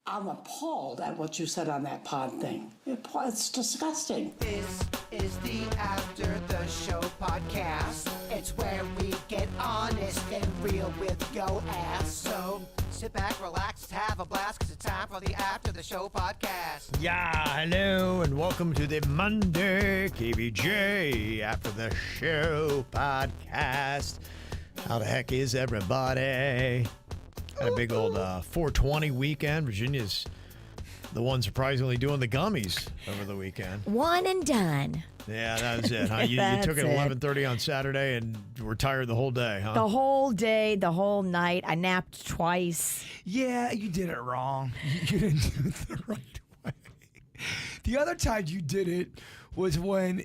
I'm appalled at what you said on that pod thing. It's disgusting. This is the After the Show podcast. It's where we get honest and real with yo ass. So sit back, relax, have a blast, because it's time for the After the Show podcast. Yeah, hello, and welcome to the Monday KVJ After the Show podcast. How the heck is everybody? Had a big old 420 weekend. Virginia's the one surprisingly doing the gummies over the weekend. One and done. Yeah, that was it, huh? You took it at 11:30 on Saturday and were tired the whole day, huh? The whole day, the whole night. I napped twice. Yeah, you did it wrong. You didn't do it the right way. The other time you did it was when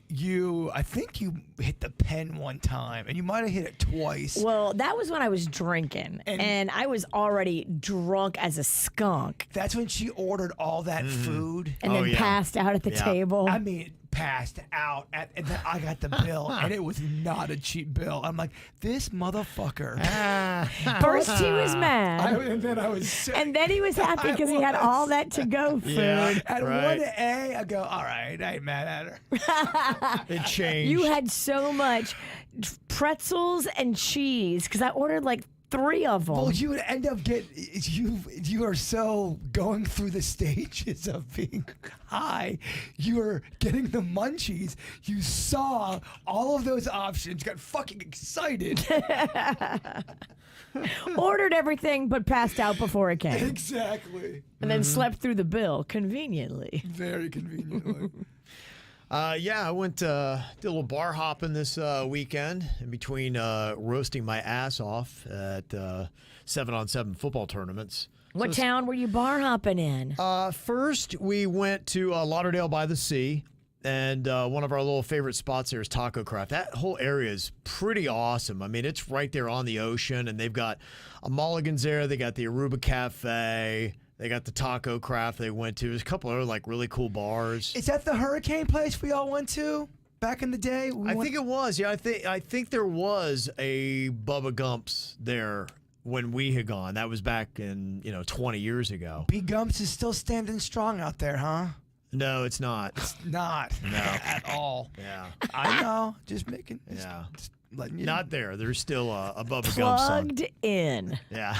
I think you hit the pen one time, and you might have hit it twice. Well, that was when I was drinking, and I was already drunk as a skunk. That's when she ordered all that food. And then passed out at the table. I mean, passed out, and then I got the bill, and it was not a cheap bill. I'm like, this motherfucker. First he was mad. And then I was sick. And then he was happy because he had all that to-go food. Yeah. At Right. 1A, I go, all right, I ain't mad at her. It changed. You had so much pretzels and cheese because I ordered like 3 of them. Well, you would end up you are so going through the stages of being high. You were getting the munchies. You saw all of those options, got fucking excited. Ordered everything but passed out before it came. Exactly. And then slept through the bill conveniently. Very conveniently. Yeah, I went did a little bar hopping this weekend in between roasting my ass off at 7-on-7 football tournaments. What town were you bar hopping in? First, we went to Lauderdale by the Sea, and one of our little favorite spots there is Taco Craft. That whole area is pretty awesome. I mean, it's right there on the ocean, and they've got a Mulligan's there. They got the Aruba Cafe. They got the Taco Craft they went to. There's a couple other like really cool bars. Is that the hurricane place we all went to back in the day? I think it was. Yeah, I think there was a Bubba Gump's there when we had gone. That was back in 20 years ago. B Gumps is still standing strong out there, huh? No, it's not. It's not. No. At all. Yeah. I know. Just making. Yeah. Just letting you. Not there. There's still a Bubba Gump's on. Plugged in. Yeah.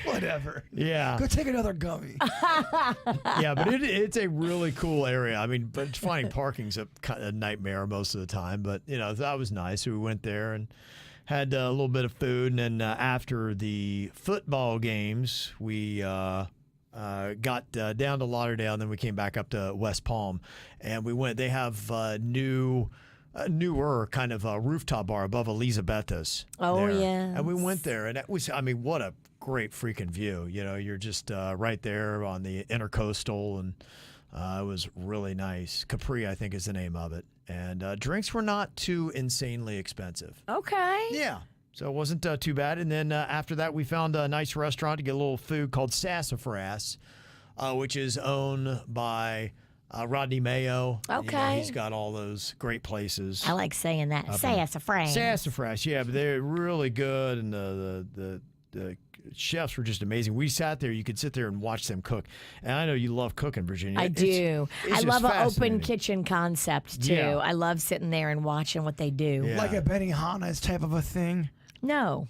Whatever. Yeah. Go take another gummy. Yeah, but it's a really cool area. I mean, but finding parking's a nightmare most of the time. But that was nice. So we went there and had a little bit of food, and then after the football games, we got down to Lauderdale, and then we came back up to West Palm, and we went. They have newer kind of a rooftop bar above Elizabeth's. Oh, there. yes. And we went there, and it was, I mean, what a great freaking view. You're just right there on the intercoastal, and it was really nice. Capri, I think, is the name of it. And drinks were not too insanely expensive. Okay. Yeah. So it wasn't too bad. And then after that, we found a nice restaurant to get a little food called Sassafras, which is owned by Rodney Mayo. Okay. He's got all those great places. I like saying that. Sassafras. Sassafras, yeah, but they're really good, and the chefs were just amazing. We sat there; you could sit there and watch them cook. And I know you love cooking, Virginia. I do. It's I just love an open fascinating. kitchen concept too. Yeah. I love sitting there and watching what they do. Yeah. Like a Benihana's type of a thing. No.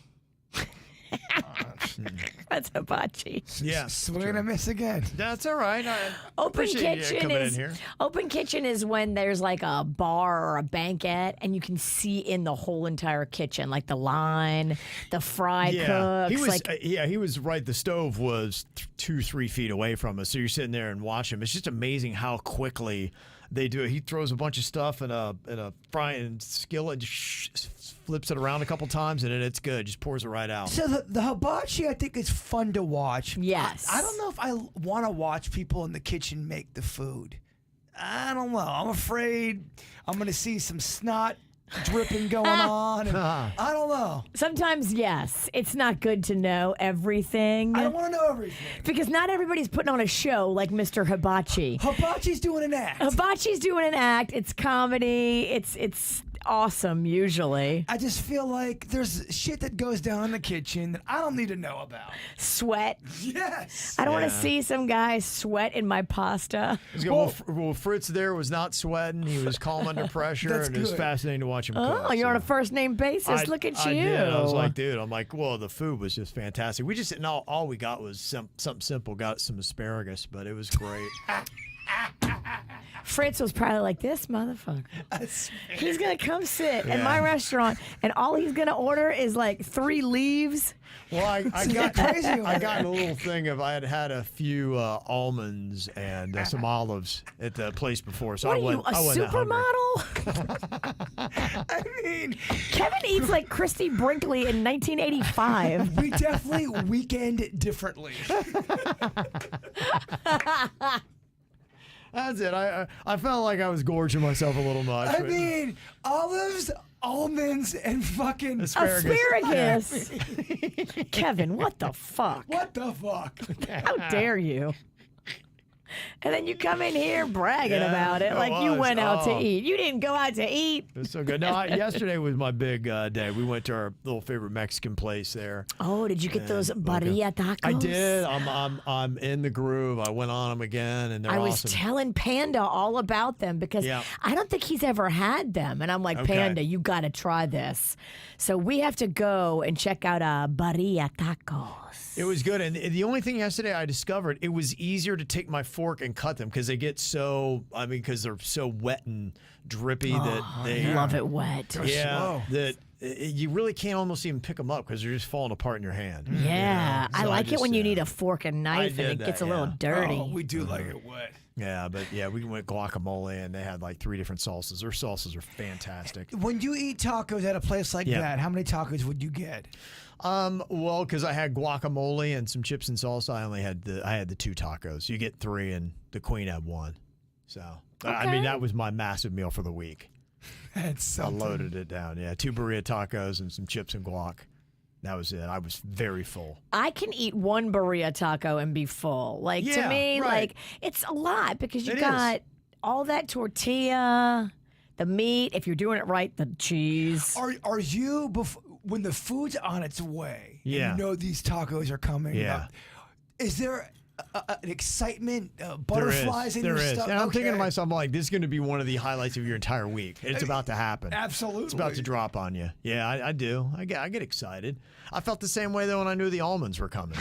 That's hibachi. Yeah, Swing and a miss again. that's all right. I Open appreciate you kitchen coming is in here. open kitchen is when there's like a bar or a banquette and you can see in the whole entire kitchen, like the line, the fry cooks. He was. like He was right. The stove was 2-3 feet away from us, so you're sitting there and watching him. It's just amazing how quickly they do it. He throws a bunch of stuff in a frying skillet, just flips it around a couple times, and then it's good. Just pours it right out. So the hibachi, I think, is fun to watch. Yes. I don't know if I want to watch people in the kitchen make the food. I don't know. I'm afraid I'm going to see some snot dripping going on. And I don't know. sometimes, yes, it's not good to know everything I don't want to know everything. because not everybody's putting on a show like Mr. Hibachi. Hibachi's doing an act. Hibachi's doing an act. It's comedy. It's awesome usually. I just feel like there's shit that goes down in the kitchen that I don't need to know about. Sweat. Yes. I don't want to Yeah. see some guy sweat in my pasta. Well, Fritz there was not sweating. He was calm under pressure, That's and it was good. fascinating to watch him cook. Oh, you're on a so. first name basis. Look at I you. did. I was like, dude, well, the food was just fantastic. We just, and all we got was something simple. Got some asparagus, but it was great. Fritz was probably like, this motherfucker. He's going to come sit at my restaurant, and all he's going to order is like 3 leaves. Well, I got crazy over I got a little thing of I had a few almonds and some olives at the place before, so What I are you, wasn't. a I wasn't supermodel? I mean, Kevin eats like Christy Brinkley in 1985. we definitely weekend differently. That's it. I felt like I was gorging myself a little much. I but- mean, olives, almonds, and fucking Asparagus. Kevin, what the fuck? What the fuck? How dare you? And then you come in here bragging Yeah, about it it like you was. went out to Oh. eat. You didn't go out to eat. It was so good. No, yesterday was my big day. We went to our little favorite Mexican place there. Oh, did you get those barilla tacos? I did. I'm in the groove. I went on them again, and they're I was awesome. telling Panda all about them because Yeah. I don't think he's ever had them. And I'm like, Okay. Panda, you got to try this. So we have to go and check out barilla tacos. It was good, and the only thing yesterday I discovered, it was easier to take my fork and cut them because they get so. I mean, because they're so wet and drippy that they Love it wet. Yeah, slow. that you really can't almost even pick them up because they're just falling apart in your hand. Yeah, I So like it just, when you need a fork and knife and did it gets that, a little yeah. dirty. Oh, we do like it wet. Yeah, but yeah, we went guacamole, and they had like 3 different salsas. Their salsas are fantastic. When you eat tacos at a place like Yeah. that, how many tacos would you get? Well, because I had guacamole and some chips and salsa, I had the 2 tacos. You get 3, and the queen had 1. So I mean, Okay. that was my massive meal for the week. That's I something. loaded it down. Yeah, 2 burrito tacos and some chips and guac. That was it. I was very full. I can eat 1 burrito taco and be full. Like to Yeah, me, right. like it's a lot because you It got is. all that tortilla, the meat. If you're doing it right, the cheese. Are you when the food's on its way? and Yeah. you know these tacos are coming. Yeah. up, is there an excitement, There is. butterflies in There your is. stomach? And I'm thinking to Okay. myself, I'm like, this is going to be one of the highlights of your entire week. It's about to happen. Absolutely. It's about to drop on you. Yeah, I do. I get excited. I felt the same way though when I knew the almonds were coming.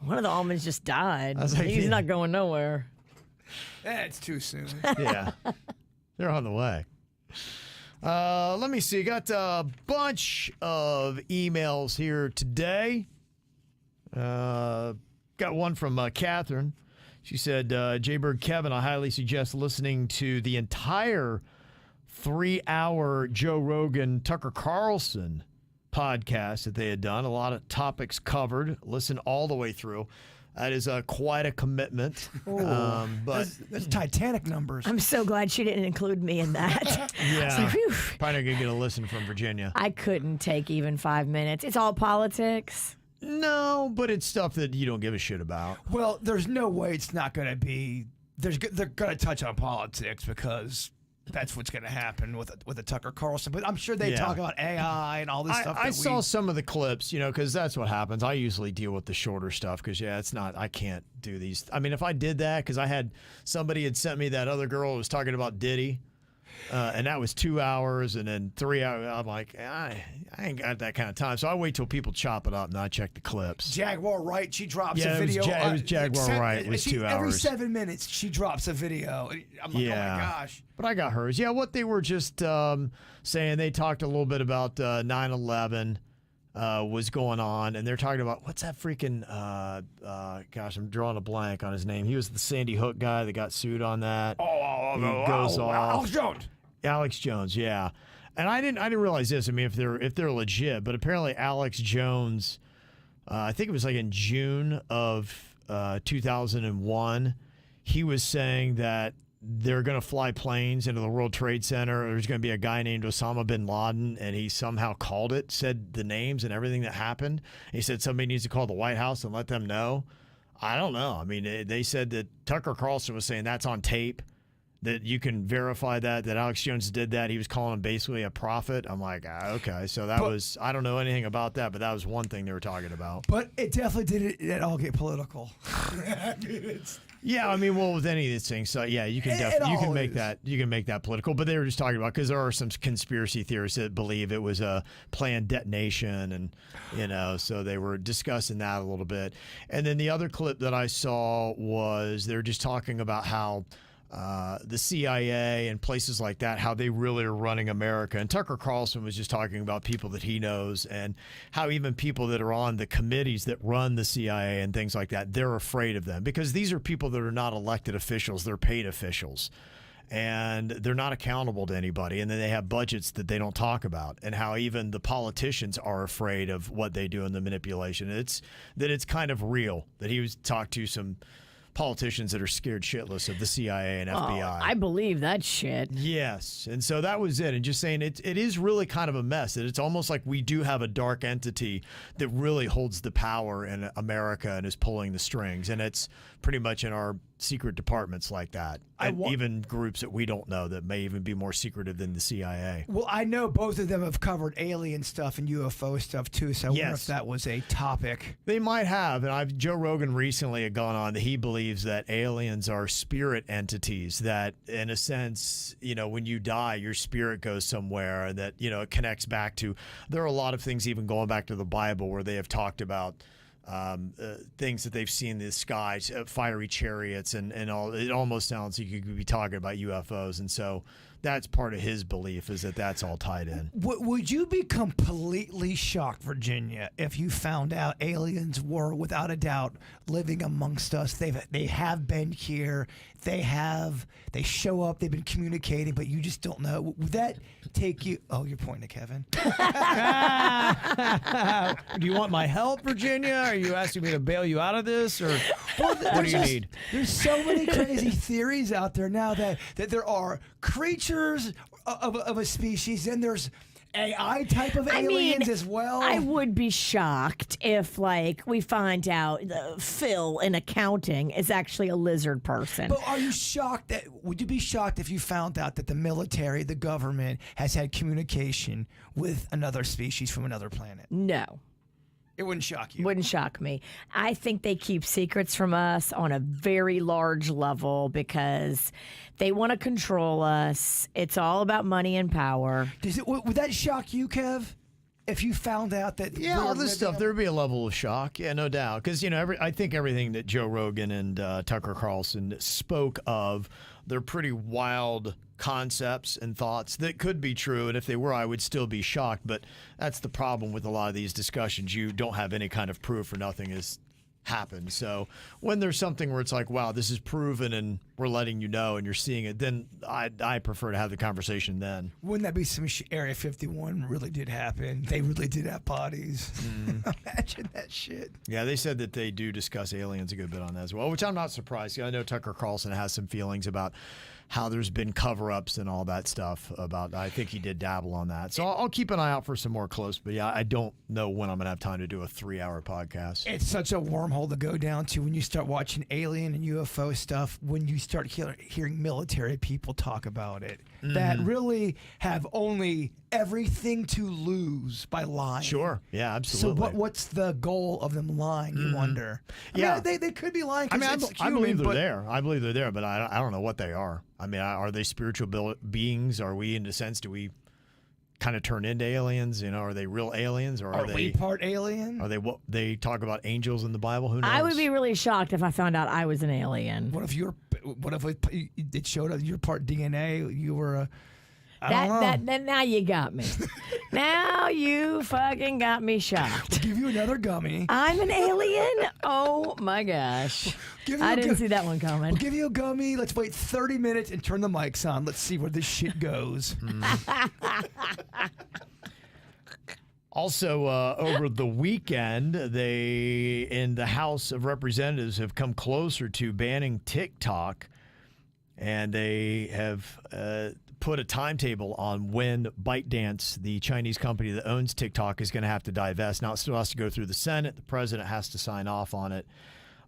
One of the almonds just died. was like, He's yeah. not going nowhere. It's too soon. Yeah, they're on the way. Let me see. Got a bunch of emails here today. Got one from Catherine. She said, Jbird Kevin, I highly suggest listening to the entire 3-hour Joe Rogan Tucker Carlson podcast that they had done. A lot of topics covered. Listen all the way through. That is quite a commitment. But That's Titanic numbers. I'm so glad she didn't include me in that. yeah, It's like, whew. probably not going to get a listen from Virginia. I couldn't take even 5 minutes. It's all politics. No, but it's stuff that you don't give a shit about. Well, there's no way it's not going to be. They're going to touch on politics because that's what's going to happen with the Tucker Carlson. But I'm sure they Yeah. talk about AI and all this stuff. I saw some of the clips, because that's what happens. I usually deal with the shorter stuff because, it's not, I can't do these. I mean, if I did that, because somebody had sent me that other girl who was talking about Diddy. And that was 2 hours and then 3 hours. I'm like, I ain't got that kind of time. So I wait till people chop it up and I check the clips. Jaguar Wright, she drops Yeah, a it was video. it was Jaguar Wright. It was 2 Every hours. 7 minutes, she drops a video. I'm like, oh my gosh. But I got hers. Yeah, what they were just saying, they talked a little bit about 9/11 was going on, and they're talking about, what's that freaking, gosh, I'm drawing a blank on his name. He was the Sandy Hook guy that got sued on that. He goes off. Alex Jones. Alex Jones, yeah. And I didn't realize this. I mean, if they're legit, but apparently Alex Jones, I think it was like in June of 2001, he was saying that they're going to fly planes into the World Trade Center. There's going to be a guy named Osama bin Laden, and he somehow called it, said the names and everything that happened. He said somebody needs to call the White House and let them know. I don't know. I mean, they said that Tucker Carlson was saying that's on tape. that you can verify that Alex Jones did that. He was calling him basically a prophet. I'm like, okay. So that was, I don't know anything about that, but that was one thing they were talking about. But it definitely did all get political. Yeah, I mean, well, with any of these things, so yeah, you can definitely you can make that political. But they were just talking about, because there are some conspiracy theorists that believe it was a planned detonation, and so they were discussing that a little bit. And then the other clip that I saw was they were just talking about how the CIA and places like that, how they really are running America. And Tucker Carlson was just talking about people that he knows, and how even people that are on the committees that run the CIA and things like that, they're afraid of them, because these are people that are not elected officials, they're paid officials. And they're not accountable to anybody. And then they have budgets that they don't talk about, and how even the politicians are afraid of what they do in the manipulation. It's kind of real that he was talked to some politicians that are scared shitless of the CIA and FBI. I believe that shit. Yes. And so that was it. And just saying it is really kind of a mess. It's almost like we do have a dark entity that really holds the power in America and is pulling the strings. And it's pretty much in our secret departments like that. And even groups that we don't know that may even be more secretive than the CIA. Well, I know both of them have covered alien stuff and UFO stuff too, so I wonder if that was a topic. They might have. And Joe Rogan recently had gone on that he believes that aliens are spirit entities, that in a sense, when you die, your spirit goes somewhere, and that, it connects back to, there are a lot of things even going back to the Bible where they have talked about things that they've seen in the skies, fiery chariots and all. It almost sounds like you could be talking about UFOs. And so that's part of his belief, is that that's all tied in. Would you be completely shocked, Virginia, if you found out aliens were, without a doubt, living amongst us? They have been here. They show up. They've been communicating, but you just don't know. Would that take you? Oh, you're pointing to Kevin. Do you want my help, Virginia? Are you asking me to bail you out of this, or what do you need? There's so many crazy theories out there now that there are creatures of a species, and there's AI type of aliens as well. I would be shocked if, we find out Phil in accounting is actually a lizard person. But would you be shocked if you found out that the military, the government, has had communication with another species from another planet? No. It wouldn't shock you. Wouldn't shock me. I think they keep secrets from us on a very large level because they want to control us. It's all about money and power. Would that shock you, Kev? If you found out that... Yeah, all this stuff, there would be a level of shock. Yeah, no doubt. Because, I think everything that Joe Rogan and Tucker Carlson spoke of, they're pretty wild concepts and thoughts that could be true, and if they were, I would still be shocked. But that's the problem with a lot of these discussions. You don't have any kind of proof, or nothing has happened. So when there's something where it's like, wow, this is proven and we're letting you know and you're seeing it, then I prefer to have the conversation then. Wouldn't that be some Area 51 really did happen? They really did have bodies. Imagine that shit. Yeah, they said that they do discuss aliens a good bit on that as well, which I'm not surprised. I know Tucker Carlson has some feelings about how there's been cover-ups and all that stuff. I think he did dabble on that. So I'll keep an eye out for some more clips. But yeah, I don't know when I'm going to have time to do a 3-hour podcast. It's such a wormhole to go down to when you start watching alien and UFO stuff, when you start hearing military people talk about it, that really have only everything to lose by lying. Sure. Yeah, absolutely. So what's the goal of them lying, you wonder? I mean, they could be lying. I believe they're there. I believe they're there, but I don't know what they are. I mean, are they spiritual beings? Are we, in a sense, do we kind of turn into aliens? Are they real aliens, or are we part alien? Are they what they talk about angels in the Bible? Who knows? I would be really shocked if I found out I was an alien. What if it showed up you're part DNA? You were a... Now you got me. Now you fucking got me shocked. We'll give you another gummy. I'm an alien? Oh my gosh. I didn't see that one coming. We'll give you a gummy. Let's wait 30 minutes and turn the mics on. Let's see where this shit goes. Also, over the weekend, they in the House of Representatives have come closer to banning Tik and they have put a timetable on when ByteDance, the Chinese company that owns TikTok, is going to have to divest. Now, it still has to go through the Senate. The president has to sign off on it.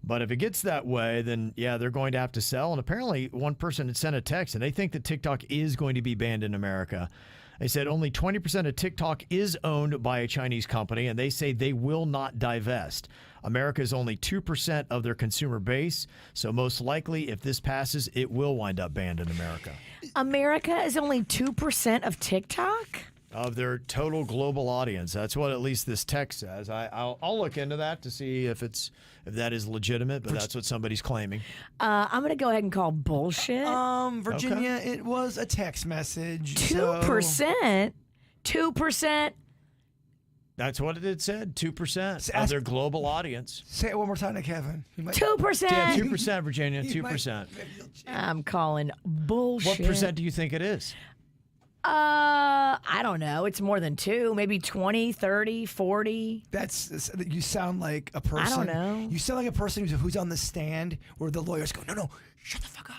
But if it gets that way, then yeah, they're going to have to sell. And apparently one person had sent a text and they think that TikTok is going to be banned in America. They said only 20% of TikTok is owned by a Chinese company, and they say they will not divest. America is only 2% of their consumer base, so most likely, if this passes, it will wind up banned in America. America is only 2% of TikTok? Of their total global audience. That's what at least this text says. I'll look into that to see if that is legitimate, but that's what somebody's claiming. I'm going to go ahead and call bullshit. Virginia, it was a text message. 2%? 2%? That's what it said, 2% of their global audience. Say it one more time to Kevin. 2%? Yeah, 2%, Virginia, 2%. I'm calling bullshit. What percent do you think it is? I don't know. It's more than 2, maybe 20, 30, 40. You sound like a person. I don't know. You sound like a person who's on the stand where the lawyers go, no, shut the fuck up.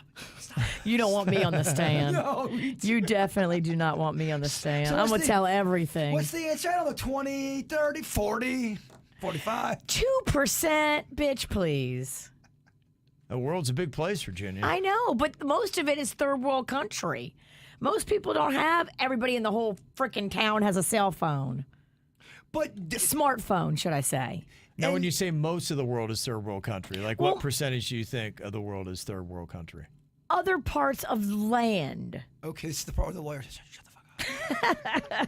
You don't want me on the stand. No, me too. You definitely do not want me on the stand. So I'm going to tell everything. What's the answer? I don't know, 20, 30, 40, 45. 2%, bitch, please. The world's a big place, Virginia. I know, but most of it is third world country. Most people don't have. Everybody in the whole freaking town has a cell phone. But Smartphone, should I say. Now, when you say most of the world is third world country, like what percentage do you think of the world is third world country? Other parts of land. Okay, this is the part where the lawyers shut the fuck up.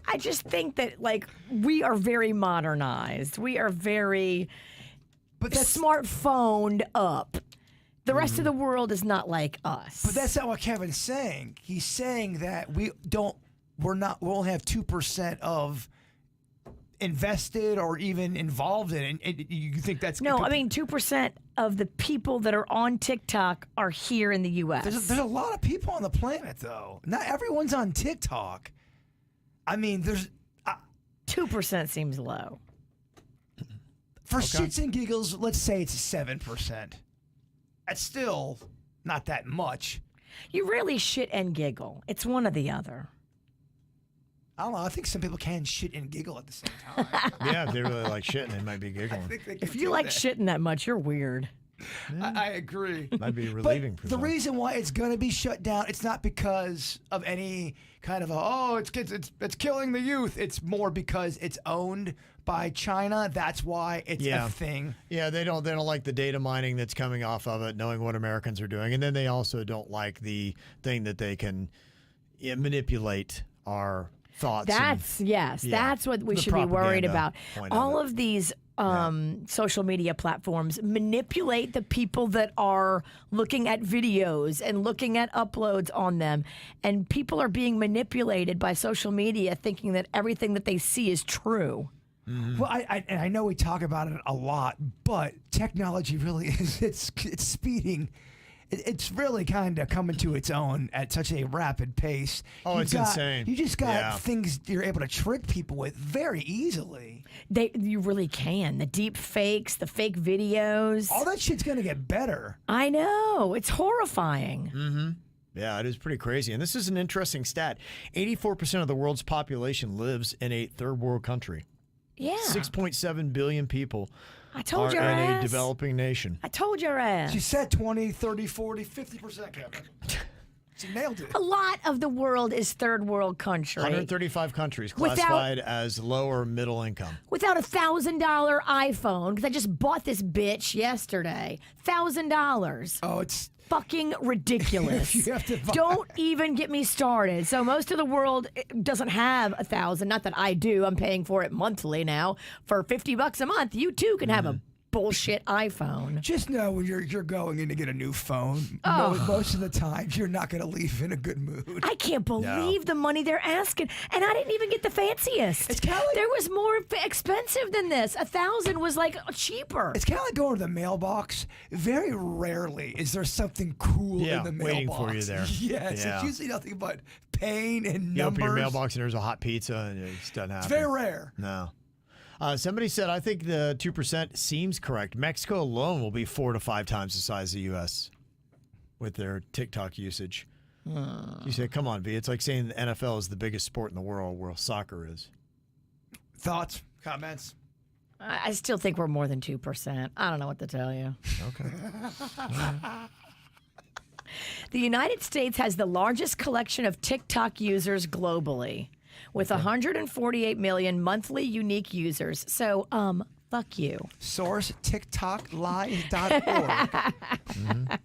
I just think that, like, we are very modernized. We are very smartphoned up. The rest of the world is not like us. But that's not what Kevin's saying. He's saying that we only have 2% of invested or even involved in it. And you think that's... No, I mean 2% of the people that are on TikTok are here in the U.S. There's a lot of people on the planet, though. Not everyone's on TikTok. I mean, there's... 2% seems low. For shits and giggles, let's say it's 7%. That's still not that much. You really shit and giggle. It's one or the other. I don't know. I think some people can shit and giggle at the same time. Yeah, if they really like shitting, they might be giggling. If you like shitting that much, you're weird. I agree. Might be relieving for the some. reason why it's going to be shut down, it's not because of any kind of it's killing the youth. It's more because it's owned by China. That's why it's a thing. Yeah, they don't like the data mining that's coming off of it, knowing what Americans are doing, and then they also don't like the thing that they can manipulate our thoughts. That's what we should be worried about. All of these social media platforms manipulate the people that are looking at videos and looking at uploads on them, and people are being manipulated by social media thinking that everything that they see is true. Mm-hmm. Well, I know we talk about it a lot, but technology really is it's speeding. It's really kind of coming to its own at such a rapid pace. It's insane. You just got things you're able to trick people with very easily. You really can. The deep fakes, the fake videos. All that shit's going to get better. I know. It's horrifying. Mm-hmm. Yeah, it is pretty crazy. And this is an interesting stat. 84% of the world's population lives in a third world country. Yeah. 6.7 billion people I told are your in ass. a developing nation. I told your ass. She said 20, 30, 40, 50%, Kevin. She nailed it. A lot of the world is third world country. 135 countries classified as low or middle income. Without a $1,000 iPhone, because I just bought this bitch yesterday. $1,000. Oh, it's fucking ridiculous. You have to buy. Don't even get me started. So most of the world doesn't have 1,000. Not that I do. I'm paying for it monthly now. For $50 a month, you too can have a bullshit iPhone. Just know when you're going in to get a new phone, most of the time you're not going to leave in a good mood. I can't believe the money they're asking, and I didn't even get the fanciest. It's kind of like, there was more expensive than this. 1,000 was like cheaper. It's kind of like going to the mailbox. Very rarely is there something cool in the mailbox. Waiting for you there. Yes, it's usually nothing but pain and you numbers. open your mailbox and there's a hot pizza, and it just doesn't happen. It's very rare. No. Somebody said, I think the 2% seems correct. Mexico alone will be 4 to 5 times the size of the U.S. with their TikTok usage. You say, come on, V. It's like saying the NFL is the biggest sport in the world, where soccer is. Thoughts? Comments? I still think we're more than 2%. I don't know what to tell you. Okay. The United States has the largest collection of TikTok users globally, with 148 million monthly unique users. So, fuck you. Source TikToklive.org.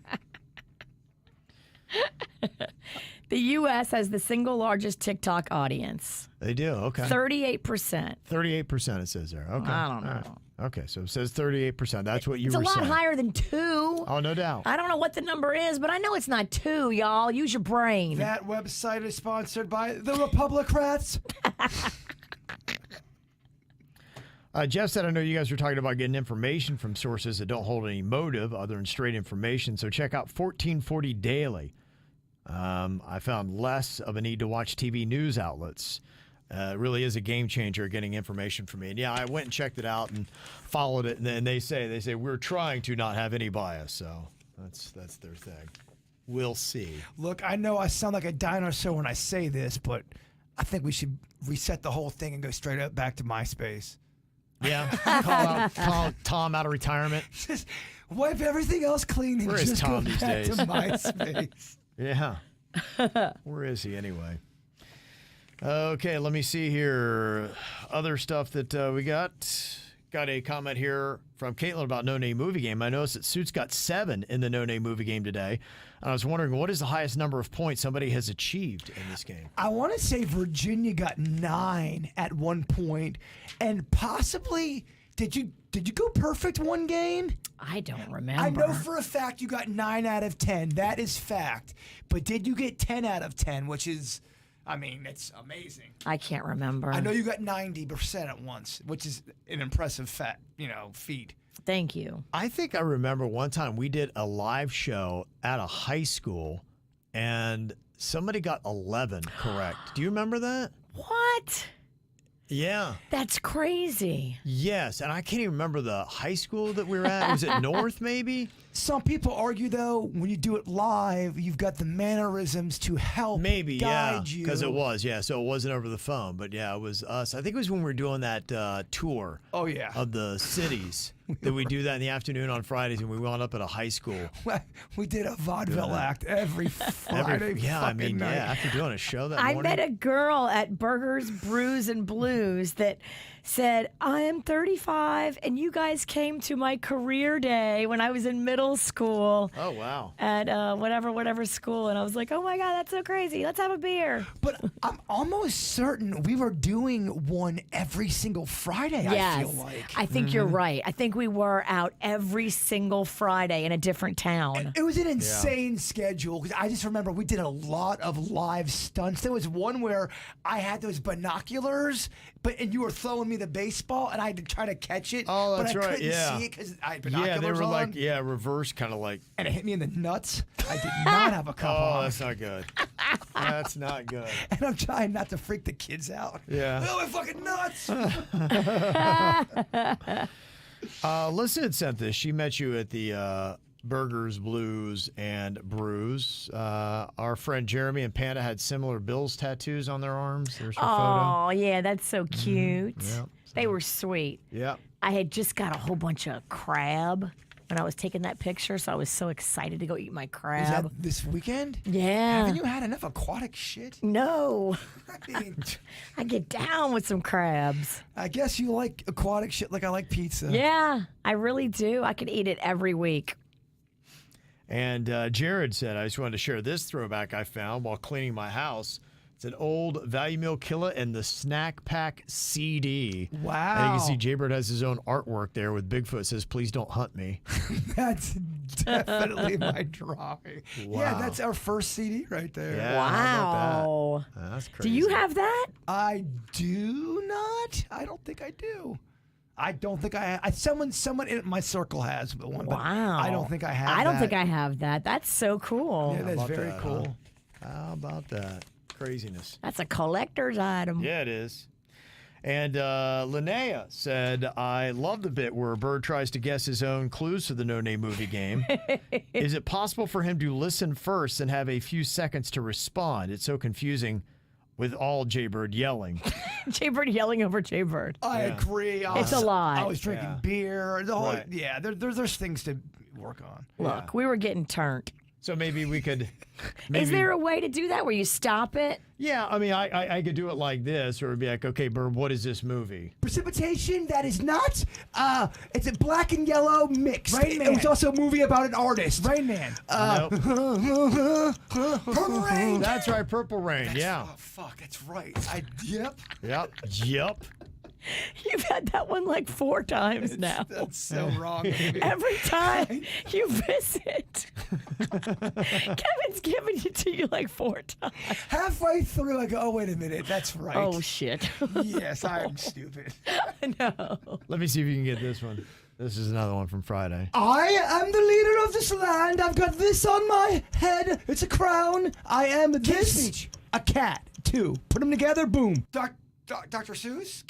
The U.S. has the single largest TikTok audience. They do. Okay. 38%. 38% it says there. Okay. I don't know. All right. Okay, so it says 38%. That's what you It's were a lot saying. higher than 2. Oh, no doubt. I don't know what the number is, but I know it's not 2, y'all. Use your brain. That website is sponsored by the Republicrats. Jeff said, I know you guys were talking about getting information from sources that don't hold any motive other than straight information, so check out 1440 Daily. I found less of a need to watch TV news outlets. It really is a game changer getting information from me. And yeah, I went and checked it out and followed it. And they say we're trying to not have any bias. So that's their thing. We'll see. Look, I know I sound like a dinosaur when I say this, but I think we should reset the whole thing and go straight up back to MySpace. Yeah. Call Tom out of retirement. Just wipe everything else clean and Where is just Tom go these back days? to MySpace. Yeah. Where is he anyway? Okay, let me see here. Other stuff that we got. Got a comment here from Caitlin about No Name Movie Game. I noticed that Suits got 7 in the No Name Movie Game today. And I was wondering, what is the highest number of points somebody has achieved in this game? I want to say Virginia got 9 at one point, and possibly did you go perfect one game? I don't remember. I know for a fact you got 9 out of 10. That is fact. But did you get 10 out of 10, which is, I mean, it's amazing. I can't remember. I know you got 90% at once, which is an impressive feat. Thank you. I think I remember one time we did a live show at a high school, and somebody got 11 correct. Do you remember that? What? Yeah. That's crazy. Yes, and I can't even remember the high school that we were at. Was it North, maybe? Some people argue, though, when you do it live, you've got the mannerisms to help guide you. Because it was, so it wasn't over the phone. But yeah, it was us. I think it was when we were doing that tour of the cities that we do that in the afternoon on Fridays, and we wound up at a high school. We did a vaudeville act every Friday. Night. After doing a show that I morning. met a girl at Burgers, Brews, and Blues that said, I am 35, and you guys came to my career day when I was in middle school. Oh, wow. At whatever school. And I was like, oh, my God, that's so crazy. Let's have a beer. But I'm almost certain we were doing one every single Friday, Yes. I feel like. I think you're right. I think we were out every single Friday in a different town. It was an insane schedule because I just remember we did a lot of live stunts. There was one where I had those binoculars, and you were throwing me the baseball, and I had to try to catch it. Oh, that's but I right. couldn't see it because I had binoculars they were on. like, reverse, kind of like. And it hit me in the nuts. I did not have a cup on. Oh, that's not good. That's not good. And I'm trying not to freak the kids out. Yeah. Oh, my fucking nuts. Listen had sent this. She met you at the Burgers, Blues, and Brews. Our friend Jeremy and Panda had similar Bills tattoos on their arms. There's her photo. Oh, yeah, that's so cute. Yep. They were sweet. Yep. I had just got a whole bunch of crab when I was taking that picture, so I was so excited to go eat my Is crab. that this weekend? Yeah. Haven't you had enough aquatic shit? No. I mean, I get down with some crabs. I guess you like aquatic shit like I like pizza. Yeah, I really do. I could eat it every week. And Jared said, I just wanted to share this throwback I found while cleaning my house. It's an old Value Meal Killer and the Snack Pack CD. Wow. And you can see Jbird has his own artwork there with Bigfoot. It says, please don't hunt me. That's definitely my drawing. Wow. Yeah, that's our first CD right there. Yeah, how about Wow. that? That's Do crazy. you have that? I do not. I don't think I do. I don't think someone in my circle has one, but Wow. I don't think I have I don't that. think I have that. That's so cool. Yeah, that's about very that, cool. How about that? Craziness. That's a collector's item. Yeah, it is. And Linnea said, I love the bit where a bird tries to guess his own clues to the No Name Movie Game. Is it possible for him to listen first and have a few seconds to respond? It's so confusing with all Jbird yelling. Jbird yelling over Jbird. I agree. It's a lot. I was drinking beer. The whole, Right. Yeah, there's things to work on. Look, we were getting turned. So maybe we could. Is there a way to do that where you stop it? Yeah, I mean, I could do it like this, or it'd be like, okay, Bird, what is this movie? Precipitation, that is not. It's a black and yellow mix. Rain Man. It was also a movie about an artist. Rain Man. Nope. Purple Rain. That's right, Purple Rain. Yeah. Oh fuck, that's right. Yep. Yep. You've had that one like 4 times now. That's so wrong. Baby. Every time you visit, Kevin's giving it to you like 4 times. Halfway through, I go, oh wait a minute, that's right. Oh shit! Yes, I'm stupid. No. Let me see if you can get this one. This is another one from Friday. I am the leader of this land. I've got this on my head. It's a crown. I am this. Speech. A cat. 2. Put them together. Boom. Dr. Seuss.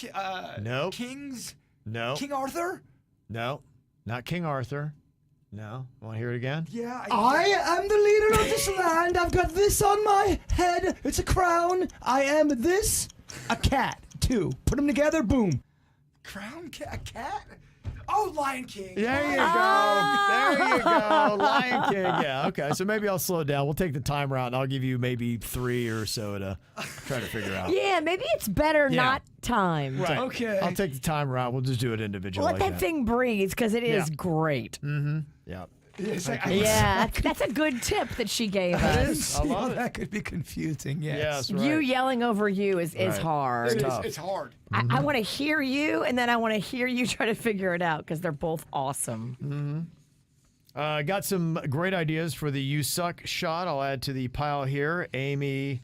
Nope. Kings. No. King Arthur. No. Not King Arthur. No. Want to hear it again? Yeah. I am the leader of this land. I've got this on my head. It's a crown. I am this. A cat. 2. Put them together. Boom. Crown. A cat. Oh, Lion King. There you go. There you go. Lion King. Yeah. Okay. So maybe I'll slow it down. We'll take the timer out, and I'll give you maybe 3 or so to try to figure out. Yeah, maybe it's better not timed. Right. Okay. I'll take the timer out. We'll just do it individually. Let that thing breathe because it is great. Yeah. It's like, Yeah, that's a good tip that she gave us. I love it. That could be confusing. Yes. Yes. Right. You yelling over you is Right. hard. tough. It's hard. I want to hear you, and then I want to hear you try to figure it out because they're both awesome. Got some great ideas for the You Suck shot. I'll add to the pile here. Amy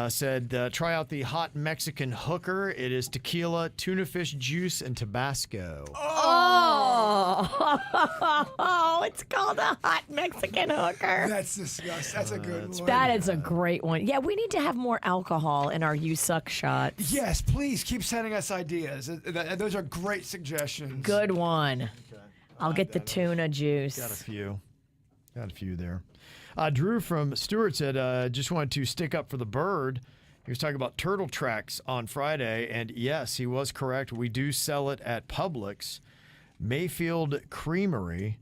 said, try out the hot Mexican hooker. It is tequila, tuna fish juice, and Tabasco. Oh, it's called a hot Mexican hooker. That's disgusting. That's a good one. That is a great one. Yeah, we need to have more alcohol in our You Suck shots. Yes, please keep sending us ideas. Those are great suggestions. Good one. I'll get the tuna juice. Got a few there. Drew from Stewart said, just wanted to stick up for the bird. He was talking about turtle tracks on Friday, and yes, he was correct. We do sell it at Publix. Mayfield Creamery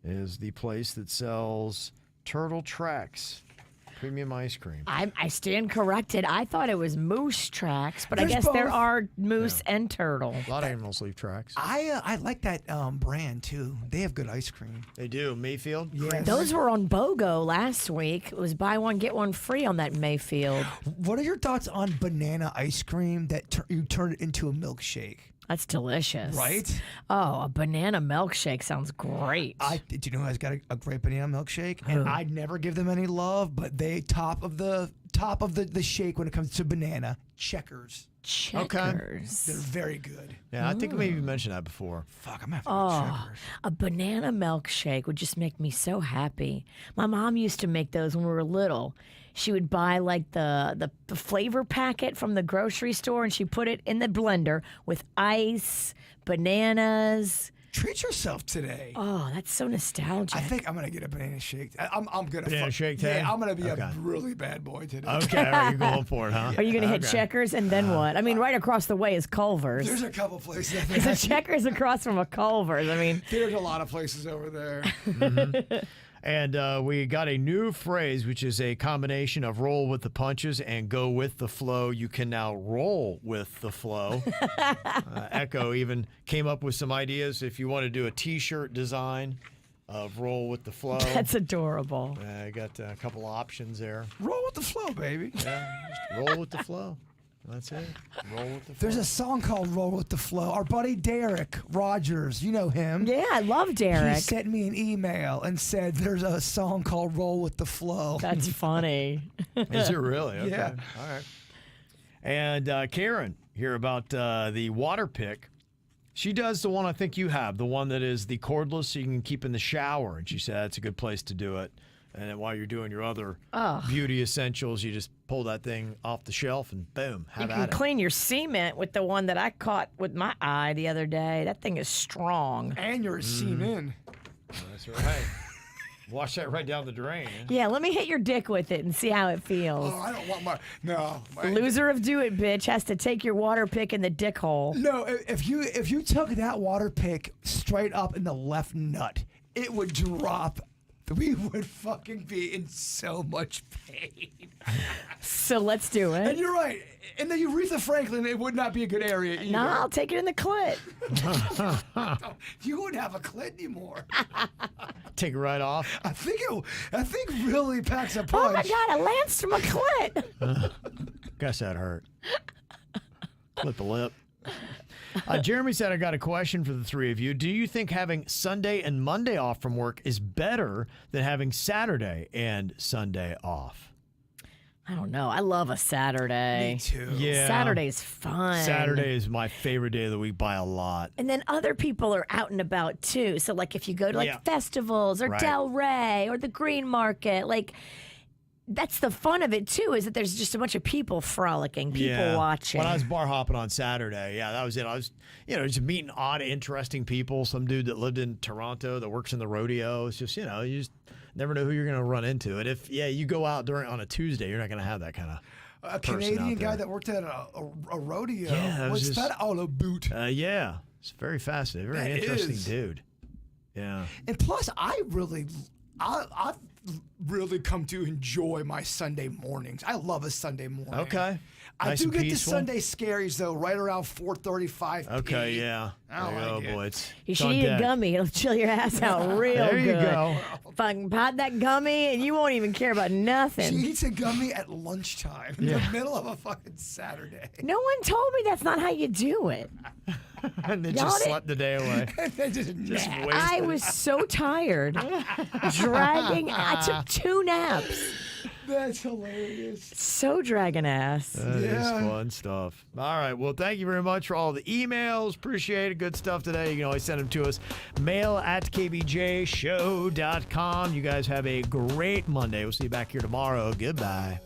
is the place that sells turtle tracks, premium ice cream. I stand corrected. I thought it was moose tracks, but I There's guess there both. are moose and turtle. A lot of animals leave tracks. I like that brand too. They have good ice cream. They do. Mayfield? Yes. Those were on BOGO last week. It was buy one, get one free on that Mayfield. What are your thoughts on banana ice cream that you turn it into a milkshake? That's delicious. Right? Oh, a banana milkshake sounds great. Did you know who has got a great banana milkshake? And I'd never give them any love, but they top of the shake when it comes to banana. Checkers. Checkers. They're very good. Yeah, I think maybe you mentioned that before. Fuck, I'm gonna have to go Checkers. A banana milkshake would just make me so happy. My mom used to make those when we were little. She would buy like the flavor packet from the grocery store and she put it in the blender with ice, bananas. Treat yourself today. Oh, that's so nostalgic. I think I'm gonna get a banana shake. I'm gonna Banana shake today? Yeah, I'm gonna be Okay. a really bad boy today. Okay, all right, you're going for it, huh? Are you going to hit Checkers and then what? I mean, right across the way is Culver's. There's a couple places. I There's a think. Checkers across from a Culver's. I mean, There's a lot of places over there. And we got a new phrase, which is a combination of roll with the punches and go with the flow. You can now roll with the flow. Echo even came up with some ideas if you want to do a T-shirt design of roll with the flow. that's adorable. I got a couple options there. Roll with the flow, baby. Yeah, just roll with the flow. That's it. Roll with the flow. There's a song called Roll with the Flow. Our buddy Derek Rogers, you know him. Yeah, I love He Derek. sent me an email and said there's a song called Roll with the Flow. That's funny. Is it really? Okay. Yeah. All right. And Karen, here about the Waterpick. She does the one I think you have, the one that is the cordless so you can keep in the shower. And she said that's a good place to do it. And then while you're doing your other beauty essentials, you just pull that thing off the shelf and boom, have You at can it. clean your cement with the one that I caught with my eye the other day. That thing is strong. And you're a seaman. That's right. Wash that right down the drain. Yeah, let me hit your dick with it and see how it feels. Oh, I don't want my Loser of Do It, bitch, has to take your water pick in the dick hole. No, if you took that water pick straight up in the left nut, it would drop. We would fucking be in so much pain. So let's do it. And you're right. In the Aretha Franklin, it would not be a good area either. No, I'll take it in the clit. You wouldn't have a clit anymore. Take it right off. I think really packs a punch. Oh my God, a lance to my clit. Guess that hurt. Flip the lip. Jeremy said, I got a question for the three of you. Do you think having Sunday and Monday off from work is better than having Saturday and Sunday off? I don't know. I love a Saturday. Me too. Yeah. Saturday's fun. Saturday is my favorite day of the week by a lot. And then other people are out and about too. So like if you go to like festivals or Right. Del Rey or the Green Market, like that's the fun of it too, is that there's just a bunch of people frolicking, people watching. When I was bar hopping on Saturday, that was it. I was, just meeting odd, interesting people. Some dude that lived in Toronto that works in the rodeo. It's just, you just never know who you're going to run into. And if, you go out on a Tuesday, you're not going to have that kind of a Canadian guy that worked at a rodeo. Yeah, what's that all about? Yeah, it's very fascinating. Very interesting dude. Yeah. And plus, I've really come to enjoy my Sunday mornings. I love a Sunday morning. Okay. I Nice do and get peaceful. the Sunday scaries though, right around 4:35. Okay, yeah. I There you like go, it. boy. You It's should on eat a deck. gummy. It'll chill your ass out real There good. you go. Fucking pot that gummy and you won't even care about She nothing. eats a gummy at lunchtime in the middle of a fucking Saturday. No one told me that's not how you do it. And then Y'all just did- slept the day away. just Just nap. wasted I it. was so tired. I took 2 naps. That's hilarious. So dragging ass. That is Yeah. fun stuff. All right. Well, thank you very much for all the emails. Appreciate it. Good stuff today. You can always send them to us. mail@kvjshow.com. You guys have a great Monday. We'll see you back here tomorrow. Goodbye.